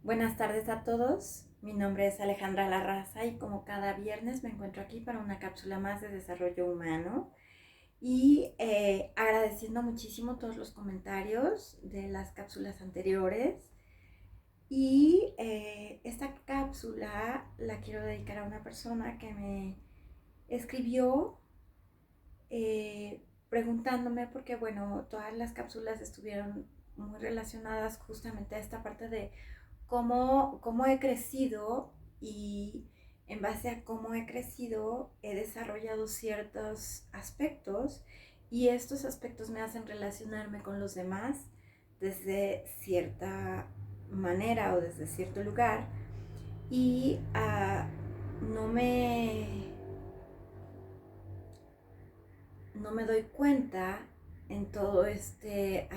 Buenas tardes a todos, mi nombre es Alejandra Larraza y como cada viernes me encuentro aquí para una cápsula más de desarrollo humano y agradeciendo muchísimo todos los comentarios de las cápsulas anteriores y esta cápsula la quiero dedicar a una persona que me escribió preguntándome porque bueno, todas las cápsulas estuvieron muy relacionadas justamente a esta parte de cómo he crecido y en base a cómo he crecido he desarrollado ciertos aspectos y estos aspectos me hacen relacionarme con los demás desde cierta manera o desde cierto lugar y no, no me doy cuenta en todo este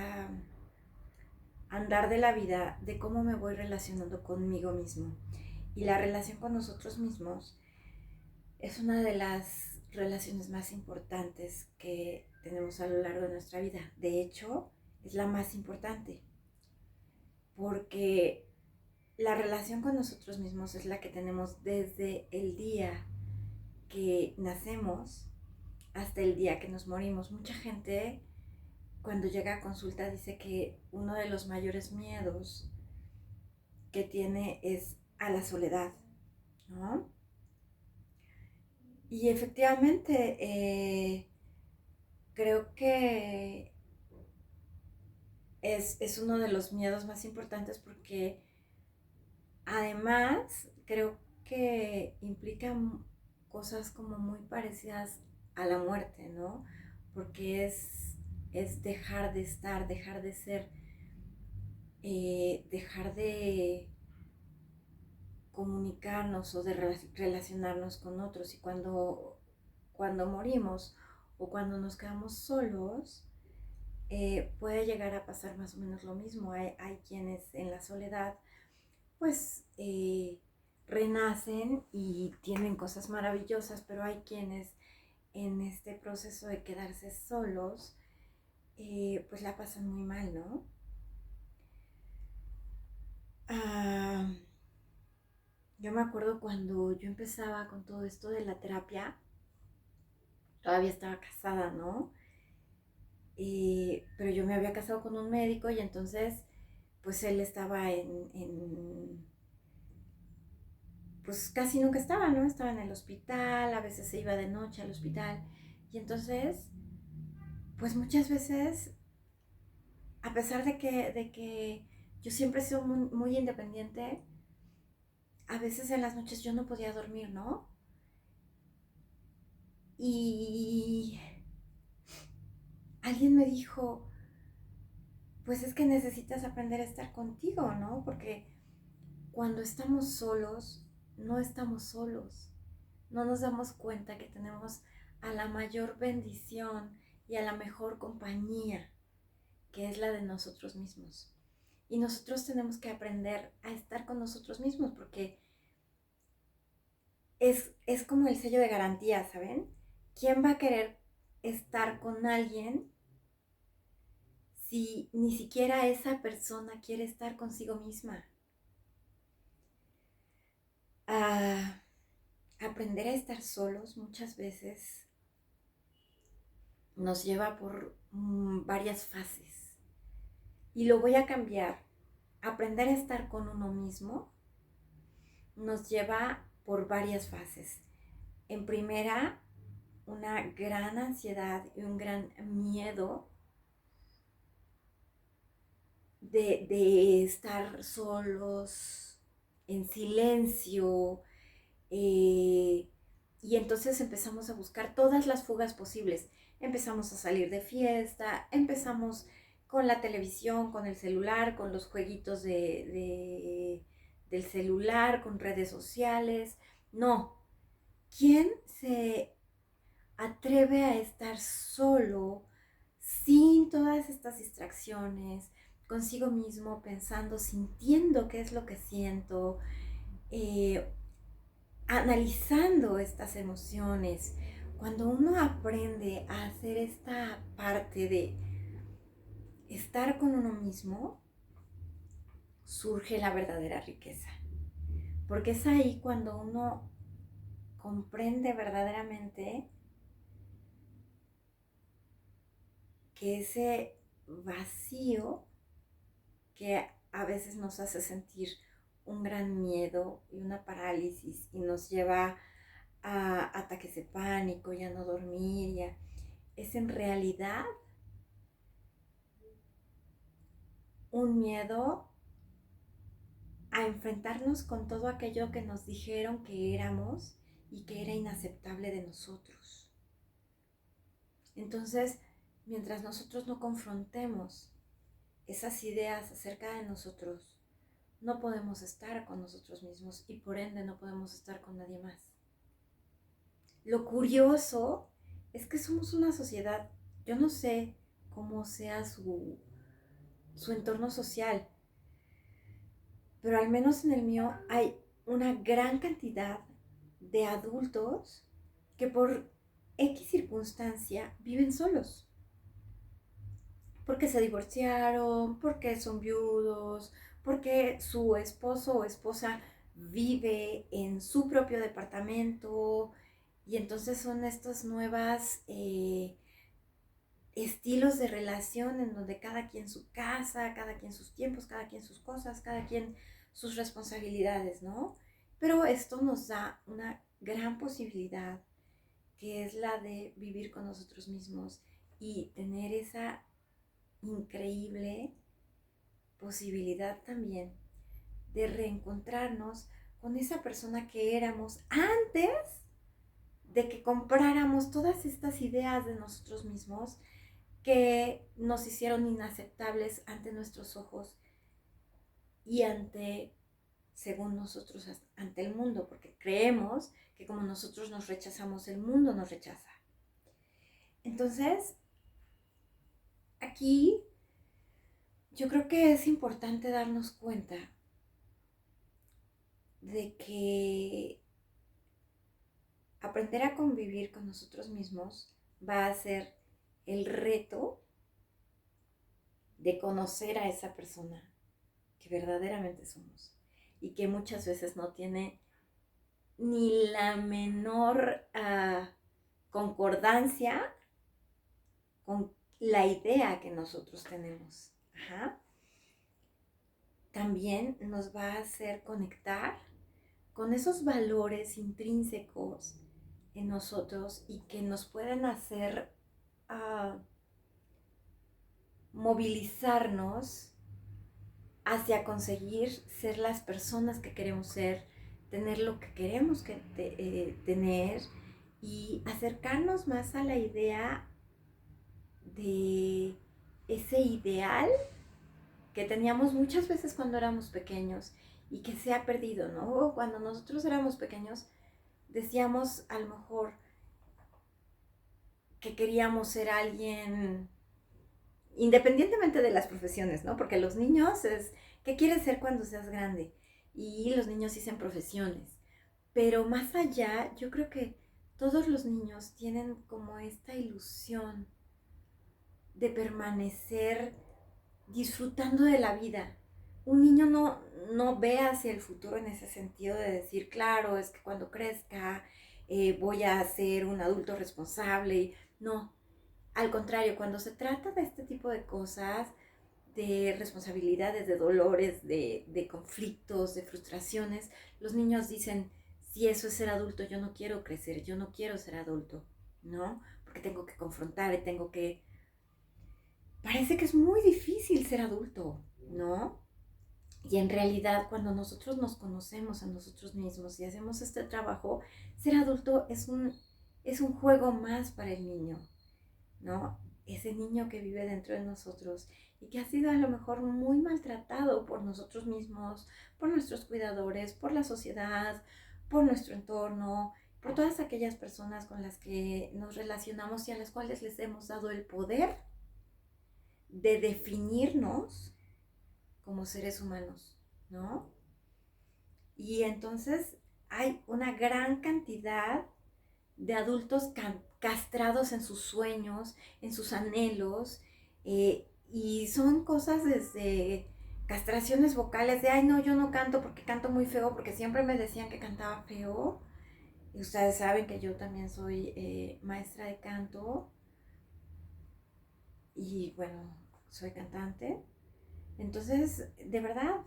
andar de la vida de cómo me voy relacionando conmigo mismo. Y la relación con nosotros mismos es una de las relaciones más importantes que tenemos a lo largo de nuestra vida. De hecho, es la más importante porque la relación con nosotros mismos es la que tenemos desde el día que nacemos hasta el día que nos morimos. Mucha gente cuando llega a consulta dice que uno de los mayores miedos que tiene es a la soledad, ¿no? Y efectivamente, creo que es uno de los miedos más importantes porque además creo que implica cosas como muy parecidas a la muerte, ¿no? Porque es dejar de estar, dejar de ser, dejar de comunicarnos o de relacionarnos con otros. Y cuando morimos o cuando nos quedamos solos, puede llegar a pasar más o menos lo mismo. Hay quienes en la soledad pues renacen y tienen cosas maravillosas, pero hay quienes en este proceso de quedarse solos pues la pasan muy mal, ¿no? Ah, yo me acuerdo cuando yo empezaba con todo esto de la terapia, todavía estaba casada, ¿no? Pero yo me había casado con un médico y entonces pues él estaba pues casi nunca estaba, ¿no? Estaba en el hospital, a veces se iba de noche al hospital y entonces pues muchas veces, a pesar de que yo siempre he sido muy independiente, a veces en las noches yo no podía dormir, ¿no? Y alguien me dijo, pues es que necesitas aprender a estar contigo, ¿no? Porque cuando estamos solos, no estamos solos. No nos damos cuenta que tenemos a la mayor bendición y a la mejor compañía, que es la de nosotros mismos. Y nosotros tenemos que aprender a estar con nosotros mismos porque es como el sello de garantía, ¿saben? ¿Quién va a querer estar con alguien si ni siquiera esa persona quiere estar consigo misma? Ah, aprender a estar solos muchas veces nos lleva por varias fases. Y lo voy a cambiar. Aprender a estar con uno mismo nos lleva por varias fases. En primera, una gran ansiedad y un gran miedo de estar solos, en silencio, y entonces empezamos a buscar todas las fugas posibles. Empezamos a salir de fiesta, empezamos con la televisión, con el celular, con los jueguitos del celular, con redes sociales. No, ¿quién se atreve a estar solo sin todas estas distracciones, consigo mismo, pensando, sintiendo qué es lo que siento, eh, analizando estas emociones? Cuando uno aprende a hacer esta parte de estar con uno mismo, surge la verdadera riqueza. Porque es ahí cuando uno comprende verdaderamente que ese vacío que a veces nos hace sentir un gran miedo y una parálisis y nos lleva a ataques de pánico y a no dormir, es en realidad un miedo a enfrentarnos con todo aquello que nos dijeron que éramos y que era inaceptable de nosotros. Entonces, mientras nosotros no confrontemos esas ideas acerca de nosotros, no podemos estar con nosotros mismos y por ende no podemos estar con nadie más. Lo curioso es que somos una sociedad, yo no sé cómo sea su entorno social, pero al menos en el mío hay una gran cantidad de adultos que por X circunstancia viven solos. Porque se divorciaron, porque son viudos, porque su esposo o esposa vive en su propio departamento y entonces son estas nuevas estilos de relación en donde cada quien su casa, cada quien sus tiempos, cada quien sus cosas, cada quien sus responsabilidades, ¿no? Pero esto nos da una gran posibilidad que es la de vivir con nosotros mismos y tener esa increíble posibilidad también de reencontrarnos con esa persona que éramos antes de que compráramos todas estas ideas de nosotros mismos que nos hicieron inaceptables ante nuestros ojos y ante, según nosotros, ante el mundo, porque creemos que como nosotros nos rechazamos, el mundo nos rechaza. Entonces, aquí yo creo que es importante darnos cuenta de que aprender a convivir con nosotros mismos va a ser el reto de conocer a esa persona que verdaderamente somos y que muchas veces no tiene ni la menor concordancia con la idea que nosotros tenemos. Ajá. También nos va a hacer conectar con esos valores intrínsecos en nosotros y que nos pueden hacer movilizarnos hacia conseguir ser las personas que queremos ser, tener lo que queremos tener y acercarnos más a la idea de ese ideal que teníamos muchas veces cuando éramos pequeños y que se ha perdido, ¿no? Cuando nosotros éramos pequeños decíamos a lo mejor que queríamos ser alguien independientemente de las profesiones, ¿no? Porque los niños es, ¿qué quieres ser cuando seas grande? Y los niños dicen profesiones. Pero más allá, yo creo que todos los niños tienen como esta ilusión de permanecer disfrutando de la vida. Un niño no ve hacia el futuro en ese sentido de decir, claro, es que cuando crezca voy a ser un adulto responsable. No, al contrario, cuando se trata de este tipo de cosas, de responsabilidades, de dolores, de conflictos, de frustraciones, los niños dicen, si eso es ser adulto, yo no quiero crecer, yo no quiero ser adulto, ¿no? Porque tengo que confrontar y tengo que... Parece que es muy difícil ser adulto, ¿no? Y en realidad, cuando nosotros nos conocemos a nosotros mismos y hacemos este trabajo, ser adulto es un juego más para el niño, ¿no? Ese niño que vive dentro de nosotros y que ha sido a lo mejor muy maltratado por nosotros mismos, por nuestros cuidadores, por la sociedad, por nuestro entorno, por todas aquellas personas con las que nos relacionamos y a las cuales les hemos dado el poder de definirnos como seres humanos, ¿no? Y entonces hay una gran cantidad de adultos castrados en sus sueños, en sus anhelos, y son cosas desde castraciones vocales de, ay, no, yo no canto porque canto muy feo, porque siempre me decían que cantaba feo. Y ustedes saben que yo también soy maestra de canto y bueno, soy cantante. Entonces, de verdad,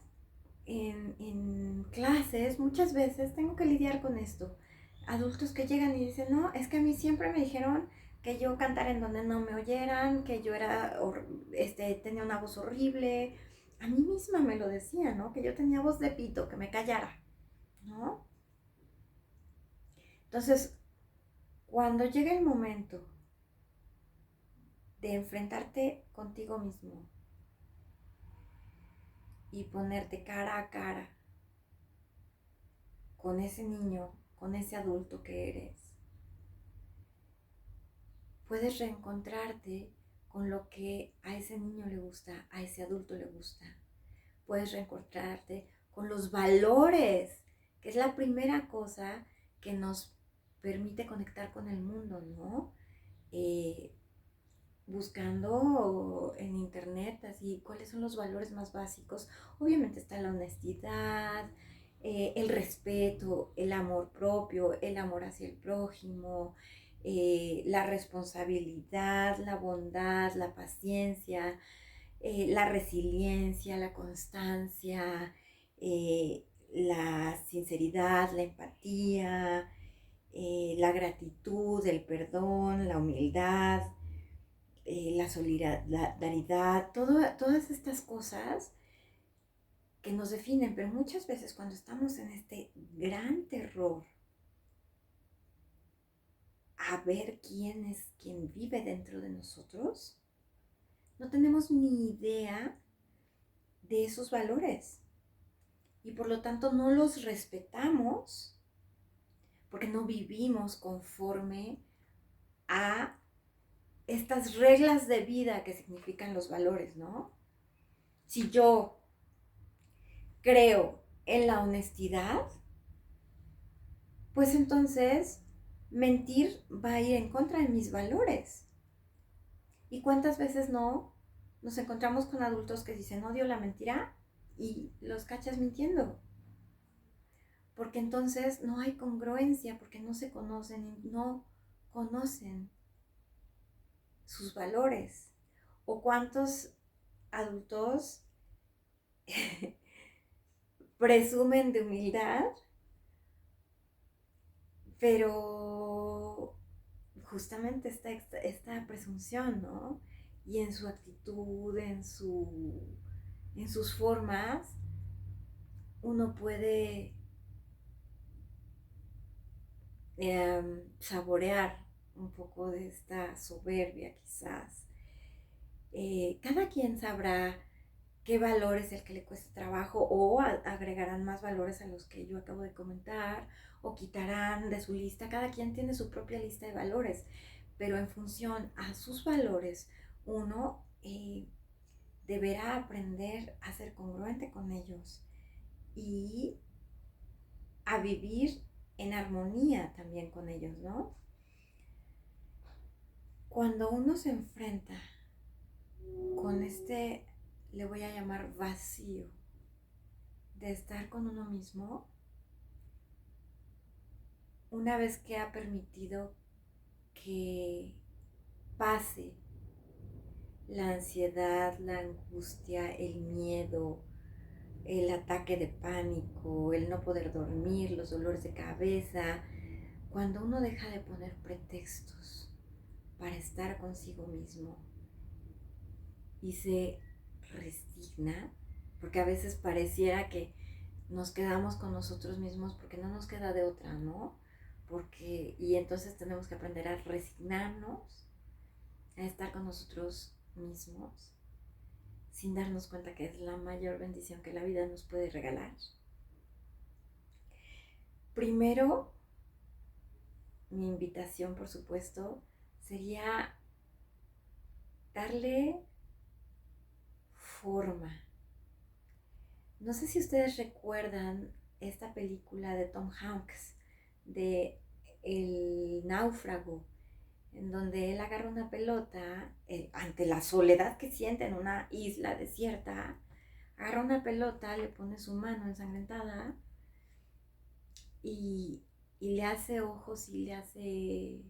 en clases muchas veces tengo que lidiar con esto. Adultos que llegan y dicen, no, es que a mí siempre me dijeron que yo cantara en donde no me oyeran, que yo tenía una voz horrible. A mí misma me lo decía, ¿no? Que yo tenía voz de pito, que me callara, ¿no? Entonces, cuando llega el momento de enfrentarte contigo mismo y ponerte cara a cara con ese niño, con ese adulto que eres, puedes reencontrarte con lo que a ese niño le gusta, a ese adulto le gusta. Puedes reencontrarte con los valores, que es la primera cosa que nos permite conectar con el mundo, ¿no? Buscando en internet así cuáles son los valores más básicos. Obviamente está la honestidad, el respeto, el amor propio, el amor hacia el prójimo, la responsabilidad, la bondad, la paciencia, la resiliencia, la constancia, la sinceridad, la empatía, la gratitud, el perdón, la humildad, la solidaridad, todas estas cosas que nos definen, pero muchas veces cuando estamos en este gran terror a ver quién es quien vive dentro de nosotros, no tenemos ni idea de esos valores y por lo tanto no los respetamos porque no vivimos conforme a estas reglas de vida que significan los valores, ¿no? Si yo creo en la honestidad, pues entonces mentir va a ir en contra de mis valores. ¿Y cuántas veces no nos encontramos con adultos que dicen odio la mentira y los cachas mintiendo? Porque entonces no hay congruencia, porque no se conocen y no conocen sus valores. ¿O cuántos adultos presumen de humildad, pero justamente esta presunción, ¿no? Y en su actitud, en sus formas, uno puede saborear un poco de esta soberbia quizás. Cada quien sabrá qué valor es el que le cuesta trabajo o agregarán más valores a los que yo acabo de comentar o quitarán de su lista. Cada quien tiene su propia lista de valores, pero en función a sus valores uno deberá aprender a ser congruente con ellos y a vivir en armonía también con ellos, ¿no? Cuando uno se enfrenta con este, le voy a llamar vacío, de estar con uno mismo, una vez que ha permitido que pase la ansiedad, la angustia, el miedo, el ataque de pánico, el no poder dormir, los dolores de cabeza, cuando uno deja de poner pretextos para estar consigo mismo y se resigna, porque a veces pareciera que nos quedamos con nosotros mismos porque no nos queda de otra, ¿no? Y entonces tenemos que aprender a resignarnos a estar con nosotros mismos sin darnos cuenta que es la mayor bendición que la vida nos puede regalar. Primero, mi invitación, por supuesto, sería darle forma. No sé si ustedes recuerdan esta película de Tom Hanks, de El náufrago, en donde él agarra una pelota ante la soledad que siente en una isla desierta, agarra una pelota, le pone su mano ensangrentada y, y le hace ojos y le hace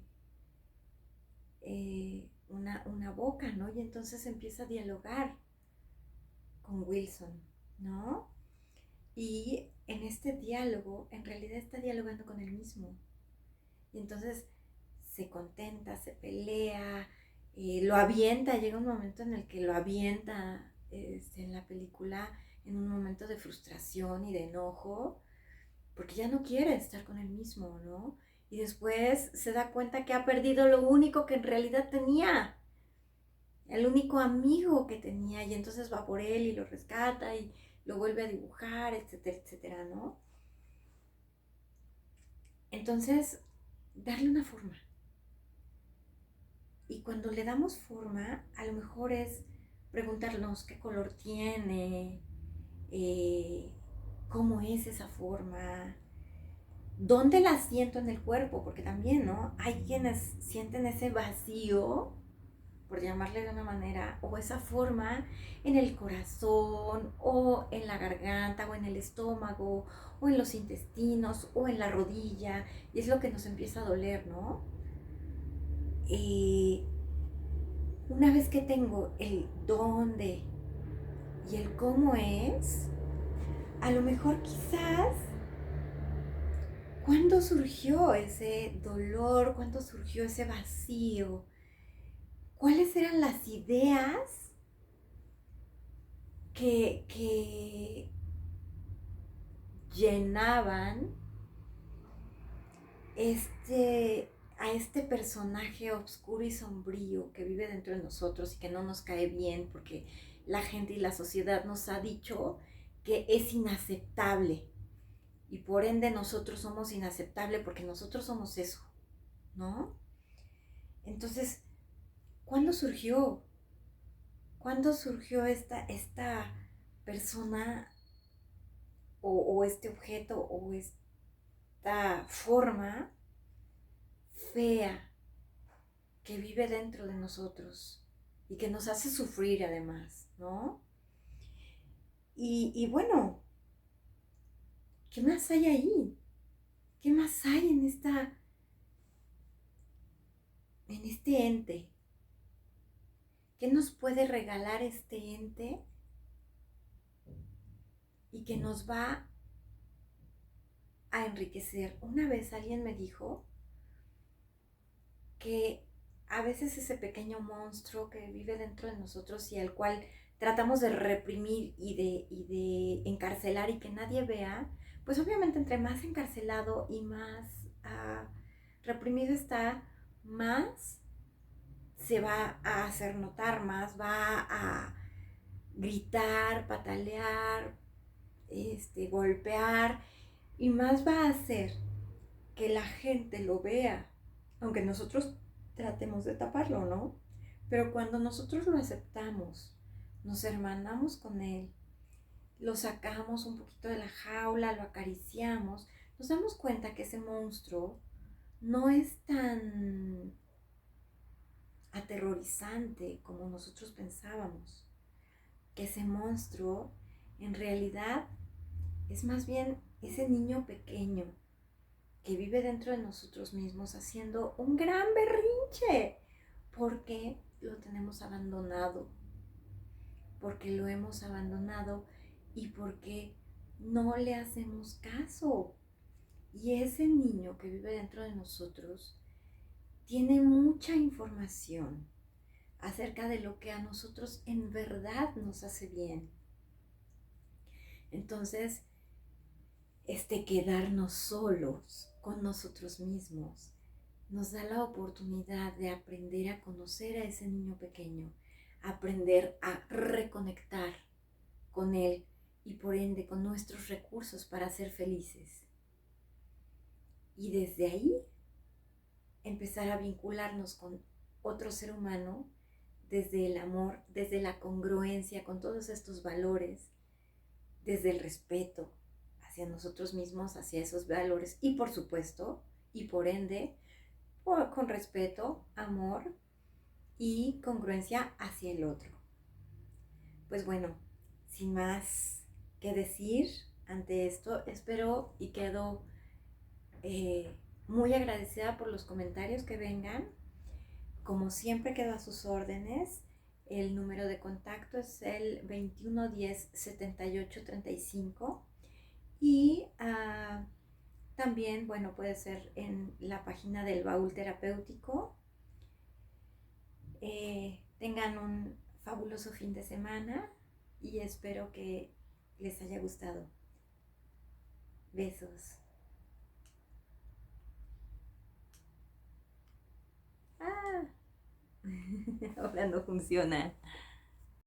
una boca, ¿no? Y entonces empieza a dialogar con Wilson, ¿no? Y en este diálogo, en realidad está dialogando con él mismo. Y entonces se contenta, se pelea, lo avienta, llega un momento en el que lo avienta en la película en un momento de frustración y de enojo, porque ya no quiere estar con él mismo, ¿no? Y después se da cuenta que ha perdido lo único que en realidad tenía, el único amigo que tenía, y entonces va por él y lo rescata y lo vuelve a dibujar, etcétera, etcétera, ¿no? Entonces, darle una forma. Y cuando le damos forma, a lo mejor es preguntarnos qué color tiene, eh, cómo es esa forma, dónde la siento en el cuerpo, porque también, ¿no? Hay quienes sienten ese vacío, por llamarle de una manera, o esa forma en el corazón, o en la garganta, o en el estómago, o en los intestinos, o en la rodilla, y es lo que nos empieza a doler, ¿no? Eh, una vez que tengo el dónde y el cómo es, a lo mejor quizás, ¿cuándo surgió ese dolor? ¿Cuándo surgió ese vacío? ¿Cuáles eran las ideas que llenaban a este personaje oscuro y sombrío que vive dentro de nosotros y que no nos cae bien porque la gente y la sociedad nos ha dicho que es inaceptable y por ende nosotros somos inaceptables porque nosotros somos eso, ¿no? Entonces, ¿cuándo surgió? ¿Cuándo surgió esta persona o este objeto o esta forma fea que vive dentro de nosotros y que nos hace sufrir además, ¿no? Y bueno, ¿qué más hay ahí? ¿Qué más hay en este ente? ¿Qué nos puede regalar este ente y que nos va a enriquecer? Una vez alguien me dijo que a veces ese pequeño monstruo que vive dentro de nosotros y al cual tratamos de reprimir y de encarcelar y que nadie vea, pues obviamente entre más encarcelado y más reprimido está, más se va a hacer notar, más va a gritar, patalear, golpear y más va a hacer que la gente lo vea, aunque nosotros tratemos de taparlo, ¿no? Pero cuando nosotros lo aceptamos, nos hermanamos con él, lo sacamos un poquito de la jaula, lo acariciamos, nos damos cuenta que ese monstruo no es tan aterrorizante como nosotros pensábamos, que ese monstruo en realidad es más bien ese niño pequeño que vive dentro de nosotros mismos haciendo un gran berrinche porque lo tenemos abandonado, porque lo hemos abandonado y porque no le hacemos caso. Y ese niño que vive dentro de nosotros tiene mucha información acerca de lo que a nosotros en verdad nos hace bien. Entonces, quedarnos solos con nosotros mismos nos da la oportunidad de aprender a conocer a ese niño pequeño, aprender a reconectar con él y por ende con nuestros recursos para ser felices. Y desde ahí empezar a vincularnos con otro ser humano desde el amor, desde la congruencia con todos estos valores, desde el respeto hacia nosotros mismos, hacia esos valores y por supuesto, y por ende, con respeto, amor y congruencia hacia el otro. Pues bueno, sin más que decir ante esto, espero y quedo muy agradecida por los comentarios que vengan. Como siempre, quedo a sus órdenes. El número de contacto es el 2110 7835 y también, bueno, puede ser en la página del Baúl Terapéutico. Tengan un fabuloso fin de semana y espero que les haya gustado. Besos. Ah, ahora no funciona.